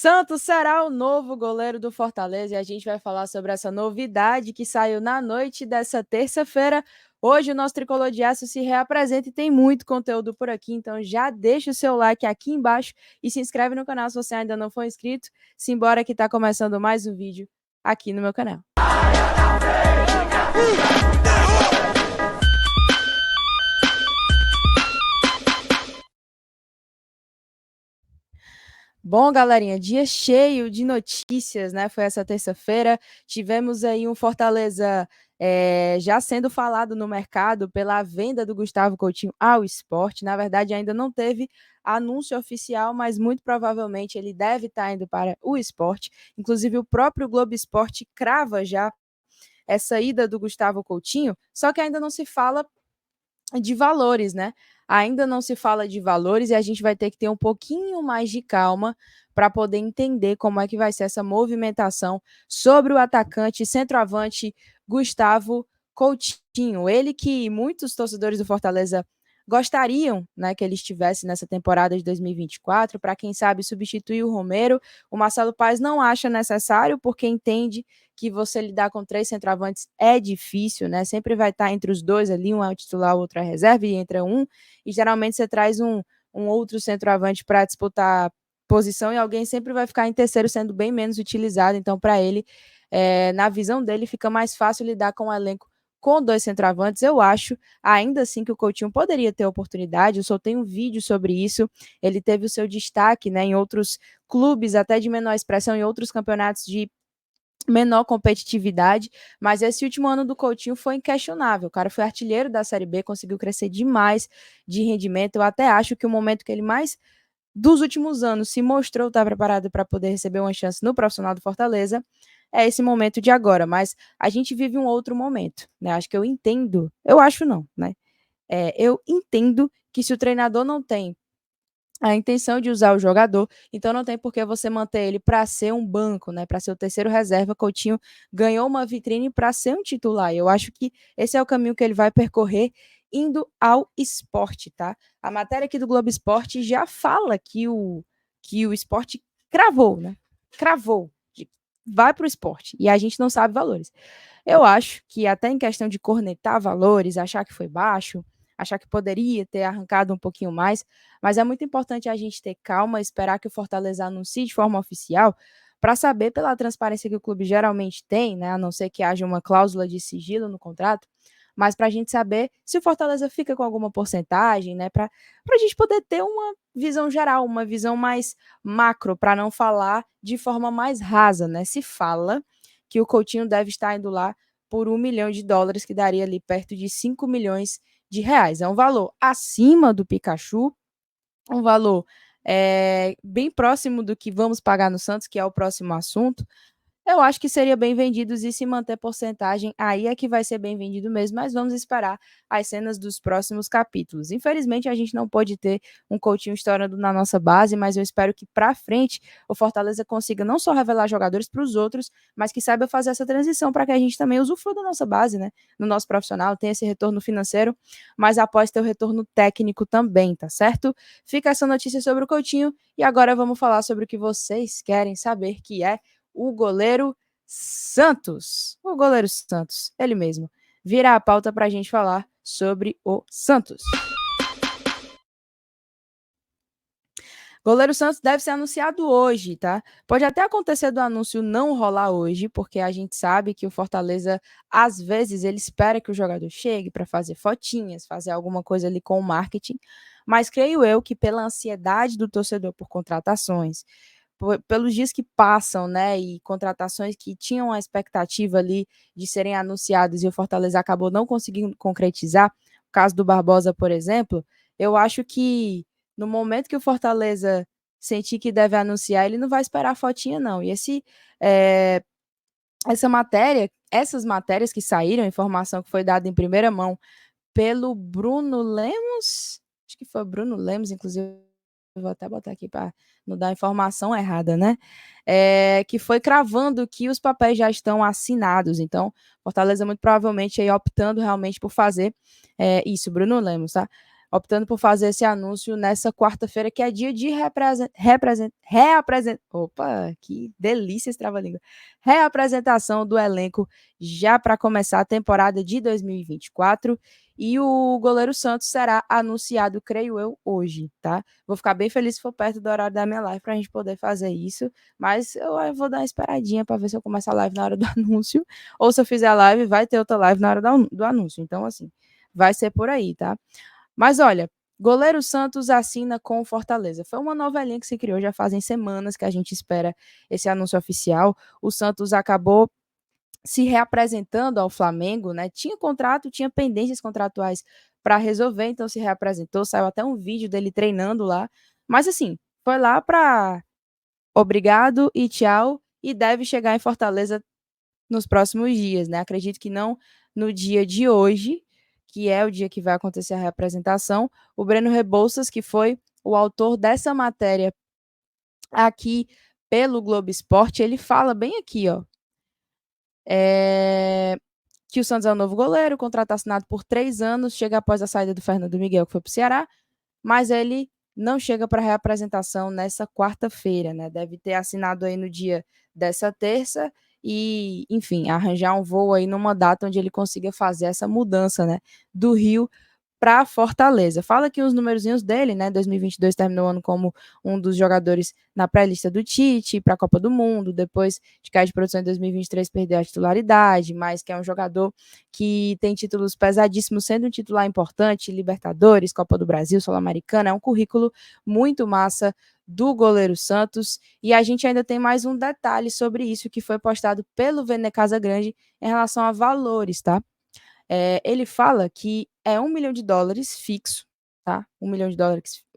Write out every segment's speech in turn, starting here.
Santos será o novo goleiro do Fortaleza e a gente vai falar sobre essa novidade que saiu na noite dessa terça-feira. Hoje o nosso Tricolor de Aço se reapresenta e tem muito conteúdo por aqui, então já deixa o seu like aqui embaixo e se inscreve no canal se você ainda não for inscrito. Simbora que está começando mais um vídeo aqui no meu canal. Bom, galerinha, dia cheio de notícias, né? Foi essa terça-feira. Tivemos aí um Fortaleza já sendo falado no mercado pela venda do Gustavo Coutinho ao Sport. Na verdade, ainda não teve anúncio oficial, mas muito provavelmente ele deve estar indo para o Sport. Inclusive, o próprio Globo Esporte crava já essa ida do Gustavo Coutinho, só que ainda não se fala de valores, né? Ainda não se fala de valores e a gente vai ter que ter um pouquinho mais de calma para poder entender como é que vai ser essa movimentação sobre o atacante centroavante Gustavo Coutinho. Ele que muitos torcedores do Fortaleza gostariam, né, que ele estivesse nessa temporada de 2024, para quem sabe substituir o Romero. O Marcelo Paes não acha necessário, porque entende que você lidar com 3 centroavantes é difícil, né? Sempre vai estar entre os dois ali, um é o titular, o outro é a reserva, e entra um, e geralmente você traz um outro centroavante para disputar posição e alguém sempre vai ficar em terceiro, sendo bem menos utilizado. Então, para ele, na visão dele, fica mais fácil lidar com o elenco com 2 centroavantes. Eu acho, ainda assim, que o Coutinho poderia ter oportunidade. Eu só tenho um vídeo sobre isso. Ele teve o seu destaque, né, em outros clubes, até de menor expressão, em outros campeonatos de menor competitividade, mas esse último ano do Coutinho foi inquestionável. O cara foi artilheiro da Série B, conseguiu crescer demais de rendimento. Eu até acho que o momento que ele mais dos últimos anos se mostrou estar preparado para poder receber uma chance no profissional do Fortaleza é esse momento de agora, mas a gente vive um outro momento, né? Acho que eu entendo, eu acho não, né? Eu entendo que se o treinador não tem a intenção de usar o jogador, então não tem por que você manter ele para ser um banco, né? Para ser o terceiro reserva. Coutinho ganhou uma vitrine para ser um titular. Eu acho que esse é o caminho que ele vai percorrer indo ao esporte, tá? A matéria aqui do Globo Esporte já fala que o esporte cravou, né? Cravou. Vai para o esporte. E a gente não sabe valores. Eu acho que até em questão de cornetar valores, achar que foi baixo, achar que poderia ter arrancado um pouquinho mais, mas é muito importante a gente ter calma, esperar que o Fortaleza anuncie de forma oficial, para saber pela transparência que o clube geralmente tem, né, a não ser que haja uma cláusula de sigilo no contrato, mas para a gente saber se o Fortaleza fica com alguma porcentagem, né, para a gente poder ter uma visão geral, uma visão mais macro, para não falar de forma mais rasa, né? Se fala que o Coutinho deve estar indo lá por US$ 1 milhão, que daria ali perto de 5 milhões de reais. É um valor acima do Pikachu, um valor bem próximo do que vamos pagar no Santos, que é o próximo assunto. Eu acho que seria bem vendidos e se manter porcentagem, aí é que vai ser bem vendido mesmo, mas vamos esperar as cenas dos próximos capítulos. Infelizmente, a gente não pode ter um Coutinho estourando na nossa base, mas eu espero que para frente o Fortaleza consiga não só revelar jogadores para os outros, mas que saiba fazer essa transição para que a gente também usufrua da nossa base, né? No nosso profissional, tenha esse retorno financeiro, mas após ter o retorno técnico também, tá certo? Fica essa notícia sobre o Coutinho e agora vamos falar sobre o que vocês querem saber, que é o goleiro Santos. O goleiro Santos, ele mesmo. Vira a pauta para a gente falar sobre o Santos. Goleiro Santos deve ser anunciado hoje, tá? Pode até acontecer do anúncio não rolar hoje, porque a gente sabe que o Fortaleza, às vezes, ele espera que o jogador chegue para fazer fotinhas, fazer alguma coisa ali com o marketing, mas creio eu que pela ansiedade do torcedor por contratações, pelos dias que passam, né, e contratações que tinham a expectativa ali de serem anunciadas e o Fortaleza acabou não conseguindo concretizar, o caso do Barbosa, por exemplo, eu acho que no momento que o Fortaleza sentir que deve anunciar, ele não vai esperar a fotinha, não. E é, essas matérias que saíram, a informação que foi dada em primeira mão pelo Bruno Lemos, acho que foi o Bruno Lemos, inclusive, vou até botar aqui para não dar informação errada, né? Que foi cravando que os papéis já estão assinados. Então, Fortaleza muito provavelmente aí optando realmente por fazer isso, Bruno Lemos, tá? optando por fazer esse anúncio nessa quarta-feira, que é dia de Opa, que delícia esse trava-língua. Reapresentação do elenco já para começar a temporada de 2024. E o goleiro Santos será anunciado, creio eu, hoje, tá? Vou ficar bem feliz se for perto do horário da minha live para a gente poder fazer isso. Mas eu vou dar uma esperadinha para ver se eu começo a live na hora do anúncio. Ou se eu fizer a live, vai ter outra live na hora do anúncio. Então, assim, vai ser por aí, tá? Mas olha, goleiro Santos assina com o Fortaleza. Foi uma novelinha que se criou, já fazem semanas que a gente espera esse anúncio oficial. O Santos acabou se reapresentando ao Flamengo, né? Tinha contrato, tinha pendências contratuais para resolver, então se reapresentou, saiu até um vídeo dele treinando lá. Mas assim, foi lá para obrigado e tchau, e deve chegar em Fortaleza nos próximos dias, né? Acredito que não no dia de hoje, que é o dia que vai acontecer a reapresentação. O Breno Rebouças, que foi o autor dessa matéria aqui pelo Globo Esporte, ele fala bem aqui, ó. Que o Santos é o novo goleiro, o contrato assinado por 3 anos, chega após a saída do Fernando Miguel, que foi para o Ceará, mas ele não chega para a reapresentação nessa quarta-feira, né? Deve ter assinado aí no dia dessa terça e, enfim, arranjar um voo aí numa data onde ele consiga fazer essa mudança, né? Do Rio para Fortaleza. Fala aqui os numerozinhos dele, né? 2022 terminou o ano como um dos jogadores na pré-lista do Tite para a Copa do Mundo, depois de cair de produção em 2023 perdeu a titularidade, mas que é um jogador que tem títulos pesadíssimos, sendo um titular importante, Libertadores, Copa do Brasil, Sul-Americana, é um currículo muito massa do goleiro Santos, e a gente ainda tem mais um detalhe sobre isso que foi postado pelo Vene Casagrande em relação a valores, tá? Ele fala que é $1 milhão fixo, tá? $1 milhão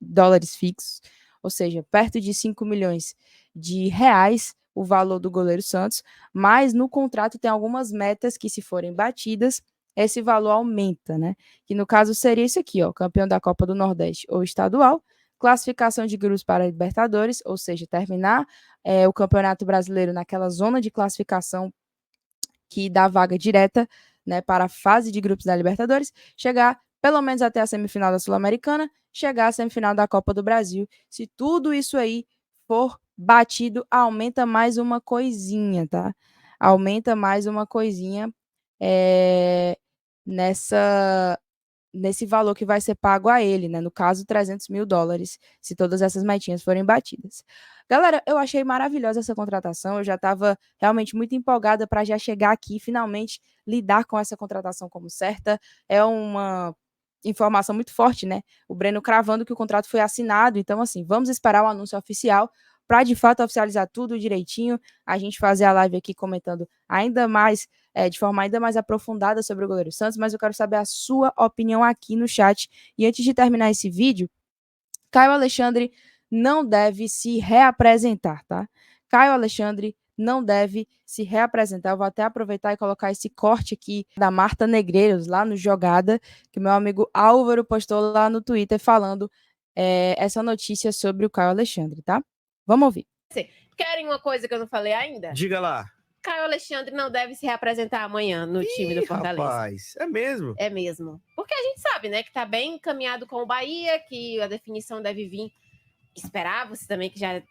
dólares fixos, ou seja, perto de 5 milhões de reais o valor do goleiro Santos, mas no contrato tem algumas metas que, se forem batidas, esse valor aumenta, né? Que no caso seria isso aqui, ó, campeão da Copa do Nordeste ou estadual, classificação de grupos para a Libertadores, ou seja, terminar o Campeonato Brasileiro naquela zona de classificação que dá vaga direta, né, para a fase de grupos da Libertadores, chegar pelo menos até a semifinal da Sul-Americana, chegar à semifinal da Copa do Brasil. Se tudo isso aí for batido, aumenta mais uma coisinha, tá? Aumenta mais uma coisinha nesse valor que vai ser pago a ele, né? No caso, $300 mil, se todas essas metinhas forem batidas. Galera, eu achei maravilhosa essa contratação. Eu já estava realmente muito empolgada para já chegar aqui e finalmente lidar com essa contratação como certa. É uma informação muito forte, né? O Breno cravando que o contrato foi assinado. Então, assim, vamos esperar o anúncio oficial para de fato oficializar tudo direitinho. A gente fazer a live aqui comentando ainda mais, de forma ainda mais aprofundada sobre o goleiro Santos, mas eu quero saber a sua opinião aqui no chat. E antes de terminar esse vídeo, Caio Alexandre não deve se reapresentar, tá? Caio Alexandre não deve se reapresentar. Eu vou até aproveitar e colocar esse corte aqui da Marta Negreiros, lá no Jogada, que o meu amigo Álvaro postou lá no Twitter falando essa notícia sobre o Caio Alexandre, tá? Vamos ouvir. Querem uma coisa que eu não falei ainda? Diga lá. Caio Alexandre não deve se reapresentar amanhã no time do Fortaleza. Rapaz, é mesmo? É mesmo. Porque a gente sabe, né, que tá bem encaminhado com o Bahia, que a definição deve vir. Esperava-se também que já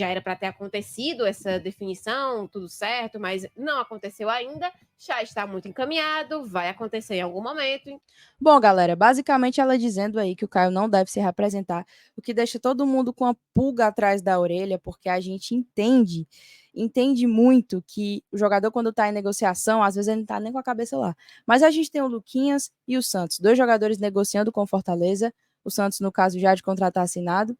era para ter acontecido essa definição, tudo certo, mas não aconteceu ainda. Já está muito encaminhado, vai acontecer em algum momento. Bom, galera, basicamente ela dizendo aí que o Caio não deve se representar, o que deixa todo mundo com a pulga atrás da orelha, porque a gente entende muito que o jogador, quando está em negociação, às vezes ele não está nem com a cabeça lá. Mas a gente tem o Luquinhas e o Santos, 2 jogadores negociando com Fortaleza, o Santos, no caso, já de contrato assinado,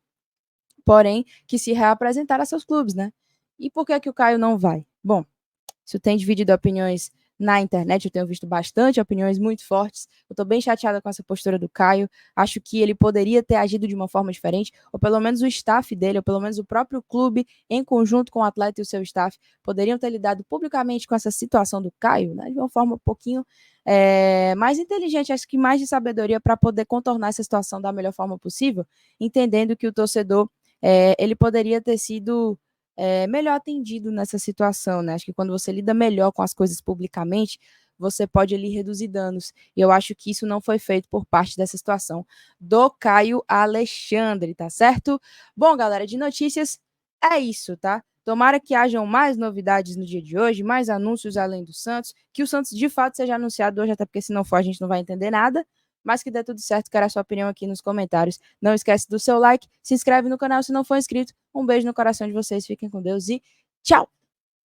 porém, que se reapresentaram a seus clubes, né? E por que o Caio não vai? Bom, isso tem dividido opiniões na internet, eu tenho visto bastante opiniões muito fortes. Eu estou bem chateada com essa postura do Caio. Acho que ele poderia ter agido de uma forma diferente, ou pelo menos o staff dele, ou pelo menos o próprio clube, em conjunto com o atleta e o seu staff, poderiam ter lidado publicamente com essa situação do Caio, né, de uma forma um pouquinho mais inteligente, acho que mais de sabedoria, para poder contornar essa situação da melhor forma possível, entendendo que o torcedor ele poderia ter sido melhor atendido nessa situação, né? Acho que quando você lida melhor com as coisas publicamente, você pode ali reduzir danos. E eu acho que isso não foi feito por parte dessa situação do Caio Alexandre, tá certo? Bom, galera, de notícias é isso, tá? Tomara que hajam mais novidades no dia de hoje, mais anúncios além do Santos, que o Santos de fato seja anunciado hoje, até porque se não for a gente não vai entender nada, mas que dê tudo certo, quero a sua opinião aqui nos comentários. Não esquece do seu like, se inscreve no canal se não for inscrito. Um beijo no coração de vocês, fiquem com Deus e tchau!